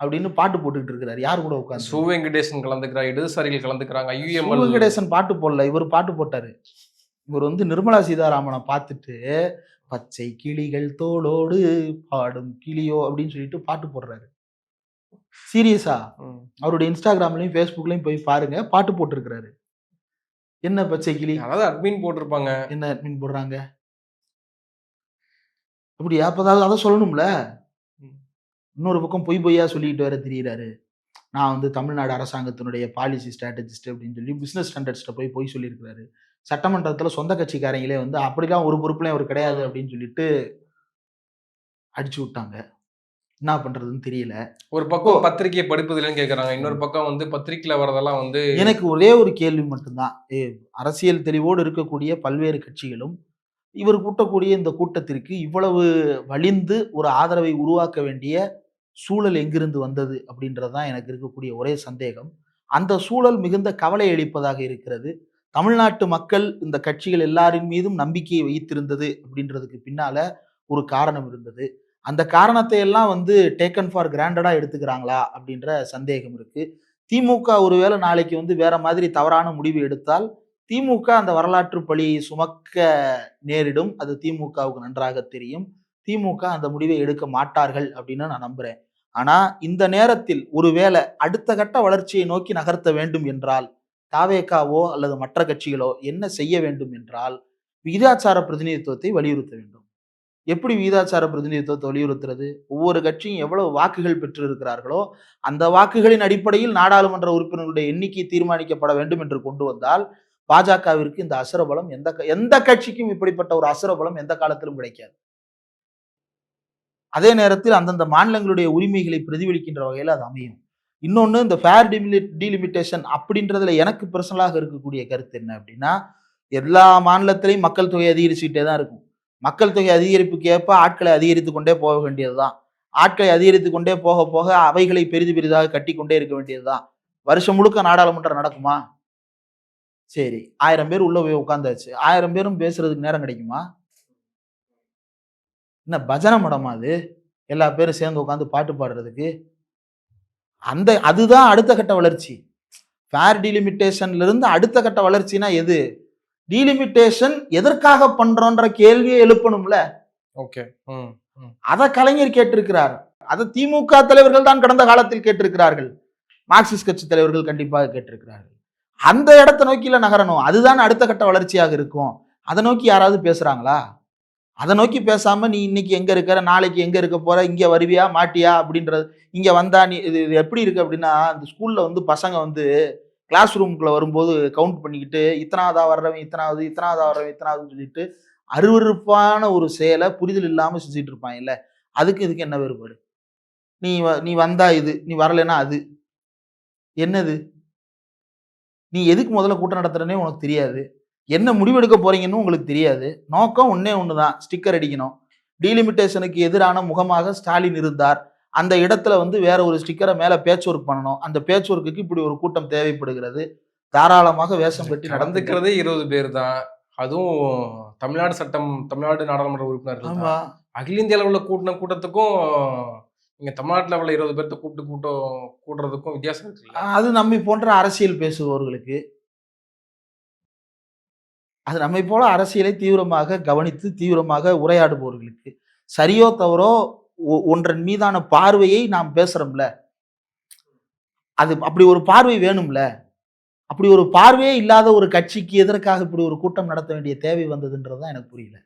அப்படின்னு பாட்டு போட்டுக்கிட்டு இருக்கிறார். யார் கூட உட்காந்து? சு வெங்கடேசன் கலந்துக்கிறார், இடதுசாரிகள் கலந்துக்கிறாங்க. சு வெங்கடேசன் பாட்டு போடல, இவர் பாட்டு போட்டாரு. இவர் நிர்மலா சீதாராமனை பார்த்துட்டு பச்சை கிளிகள் தோளோடு பாடும் கிளியோ அப்படின்னு சொல்லிட்டு பாட்டு போடுறாரு. சீரியஸா அவருடைய இன்ஸ்டாகிராம்லயும் ஃபேஸ்புக்லயும் போய் பாருங்க, பாட்டு போட்டிருக்கிறாரு. என்ன பச்சை கிளி? அதாவது அட்மின் போட்டிருப்பாங்க. என்ன அட்மின் போடுறாங்க? அப்படியா? அப்பதான் அதை சொல்லணும்ல. இன்னொரு பக்கம் பொய்யா சொல்லிட்டு வேற தெரியுறாரு. நான் தமிழ்நாடு அரசாங்கத்தினுடைய பாலிசி ஸ்ட்ராட்டஜிஸ்ட் அப்படின்னு சொல்லி பிசினஸ் ஸ்டாண்டர்ட்ஸ்ட போய் சொல்லியிருக்கிறாரு. சட்டமன்றத்துல சொந்த கட்சிக்காரங்களே அப்படிலாம் ஒரு பொறுப்புலையும் அவர் கிடையாது அப்படின்னு சொல்லிட்டு அடிச்சு விட்டாங்க. என்ன பண்றதுன்னு தெரியல. ஒரு பக்கம் பத்திரிகையை படிப்பதில்லைன்னு கேட்கறாங்க, இன்னொரு பக்கம் பத்திரிகையில வரதெல்லாம் எனக்கு ஒரே ஒரு கேள்வி மட்டும்தான். அரசியல் தெளிவோடு இருக்கக்கூடிய பல்வேறு கட்சிகளும் இவர் கூட்டக்கூடிய இந்த கூட்டத்திற்கு இவ்வளவு வலிந்து ஒரு ஆதரவை உருவாக்க வேண்டிய சூழல் எங்கிருந்து வந்தது அப்படின்றதுதான் எனக்கு இருக்கக்கூடிய ஒரே சந்தேகம். அந்த சூழல் மிகுந்த கவலை அளிப்பதாக இருக்கிறது. தமிழ்நாட்டு மக்கள் இந்த கட்சிகள் எல்லாரின் மீதும் நம்பிக்கையை வைத்திருந்தது அப்படின்றதுக்கு பின்னால ஒரு காரணம் இருந்தது. அந்த காரணத்தை எல்லாம் டேக்கன் ஃபார் கிராண்டடா எடுத்துக்கிறாங்களா அப்படின்ற சந்தேகம் இருக்கு. திமுக ஒருவேளை நாளைக்கு வேற மாதிரி தவறான முடிவு எடுத்தால் திமுக அந்த வரலாற்று பழியை சுமக்க நேரிடும். அது திமுகவுக்கு நன்றாக தெரியும். திமுக அந்த முடிவை எடுக்க மாட்டார்கள் அப்படின்னு நான் நம்புறேன். ஆனா இந்த நேரத்தில் ஒருவேளை அடுத்த கட்ட வளர்ச்சியை நோக்கி நகர்த்த வேண்டும் என்றால் தாவேகாவோ அல்லது மற்ற கட்சிகளோ என்ன செய்ய வேண்டும் என்றால் விகிதாச்சார பிரதிநிதித்துவத்தை வலியுறுத்த வேண்டும். எப்படி விகிதாச்சார பிரதிநிதித்துவத்தை வலியுறுத்துறது? ஒவ்வொரு கட்சியும் எவ்வளவு வாக்குகள் பெற்று இருக்கிறார்களோ அந்த வாக்குகளின் அடிப்படையில் நாடாளுமன்ற உறுப்பினர்களுடைய எண்ணிக்கை தீர்மானிக்கப்பட வேண்டும் என்று கொண்டு வந்தால் பாஜகவிற்கு இந்த அசுரபலம் எந்த கட்சிக்கும் இப்படிப்பட்ட ஒரு அசுரபலம் எந்த காலத்திலும் கிடைக்காது. அதே நேரத்தில் அந்தந்த மாநிலங்களுடைய உரிமைகளை பிரதிபலிக்கின்ற வகையில் அது அமையும். இன்னொன்று, இந்த ஃபேர் டீலிமிட்டேஷன் அப்படின்றதுல எனக்கு பர்சனலாக இருக்கக்கூடிய கருத்து என்ன அப்படின்னா, எல்லா மாநிலத்திலையும் மக்கள் தொகை அதிகரிச்சுக்கிட்டே தான் இருக்கும். மக்கள் தொகை அதிகரிப்புக்கு ஏற்ப ஆட்களை அதிகரித்து கொண்டே போக வேண்டியதுதான். ஆட்களை அதிகரித்து கொண்டே போக போக அவைகளை பெரிது பெரிதாக கட்டி கொண்டே இருக்க வேண்டியதுதான். வருஷம் முழுக்க நாடாளுமன்றம் நடக்குமா? சரி, 1000 பேர் உள்ள போய் உட்கார்ந்தாச்சு. 1000 பேரும் பேசுறதுக்கு நேரம் கிடைக்குமா? என்ன பஜனை மடமா அது? எல்லா பேரும் சேர்ந்து உட்கார்ந்து பாட்டு பாடுறதுக்கு? அதுதான் அடுத்த கட்ட வளர்ச்சி. ஃபேர் டீலிமிட்டேஷன்ல இருந்து அடுத்த கட்ட வளர்ச்சினா எது? டீலிமிட்டேஷன் எதற்காக பண்றோன்ற கேள்வியை எழுப்பணும்ல. ஓகே. அத கலைஞர் கேட்டிருக்கிறார். அத திமுக தலைவர்கள் தான் கடந்த காலத்தில் கேட்டிருக்கிறார்கள். மார்க்சிஸ்ட் கட்சி தலைவர்கள் கண்டிப்பாக கேட்டிருக்கிறார்கள். அந்த இடத்தை நோக்கில நகரணும். அதுதான் அடுத்த கட்ட வளர்ச்சியாக இருக்கும். அதை நோக்கி யாராவது பேசுறாங்களா? அதை நோக்கி பேசாம நீ இன்னைக்கு எங்க இருக்கிற, நாளைக்கு எங்க இருக்க போற, இங்க வருவியா மாட்டியா அப்படின்றது. இங்க வந்தா நீ இது இது எப்படி இருக்கு அப்படின்னா, அந்த ஸ்கூல்ல வந்து பசங்க வந்து கிளாஸ் ரூமுக்குள்ள வரும்போது கவுண்ட் பண்ணிக்கிட்டு இத்தனாவதா வர்றவன் இத்தனாவது, இத்தனாவதா வர்றவன் இத்தனாவதுன்னு சொல்லிட்டு அருவருப்பான ஒரு செயலை புரிதல் இல்லாம செஞ்சுட்டு இருப்பாங்கல்ல. அதுக்கு இதுக்கு என்ன வேறுபாடு? நீ வந்தா இது, நீ வரலைன்னா அது. என்னது? நீ எதுக்கு முதல்ல கூட்டம் நடத்துறனே உனக்கு தெரியாது. என்ன முடிவெடுக்க போறீங்கன்னு உங்களுக்கு தெரியாது. நோக்கம் ஒண்ணே ஒண்ணுதான், ஸ்டிக்கர் அடிக்கணும். டீலிமிட்டேஷனுக்கு எதிரான முகமாக ஸ்டாலின் இருந்தார். அந்த இடத்துல வந்து வேற ஒரு ஸ்டிக்கரை மேல பேட்ச் ஒர்க் பண்ணணும். அந்த பேட்ச் ஒர்க்குக்கு இப்படி ஒரு கூட்டம் தேவைப்படுகிறது. தாராளமாக வேஷம் கட்டி நடந்துக்கிறதே 20 பேர் தான். அதுவும் தமிழ்நாடு நாடாளுமன்ற உறுப்பினர்கள் ஆமா. தான். அகில இந்திய அளவுல கூட்டத்துக்கும் இங்க தமிழ்நாட்டுல உள்ள 20 பேர்த்த கூட்டுறதுக்கும் வித்தியாசம் இருக்குல்ல. அது நம்மை போன்ற அரசியல் பேசுபவர்களுக்கு, அது நம்மை போல அரசியலை தீவிரமாக கவனித்து தீவிரமாக உரையாடுபவர்களுக்கு, சரியோ தவறோ ஒன்றன் மீதான பார்வையை நாம் பேசுறோம்ல, அது அப்படி ஒரு பார்வை வேணும்ல. அப்படி ஒரு பார்வையே இல்லாத ஒரு கட்சிக்கு எதற்காக இப்படி ஒரு கூட்டம் நடத்த வேண்டிய தேவை வந்ததுன்றதுதான் எனக்கு புரியல.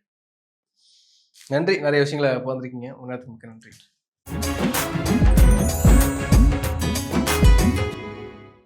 நன்றி. நிறைய விஷயங்களை பகிர்ந்துருக்கீங்க. உங்க நேரத்துக்கு மிக்க நன்றி.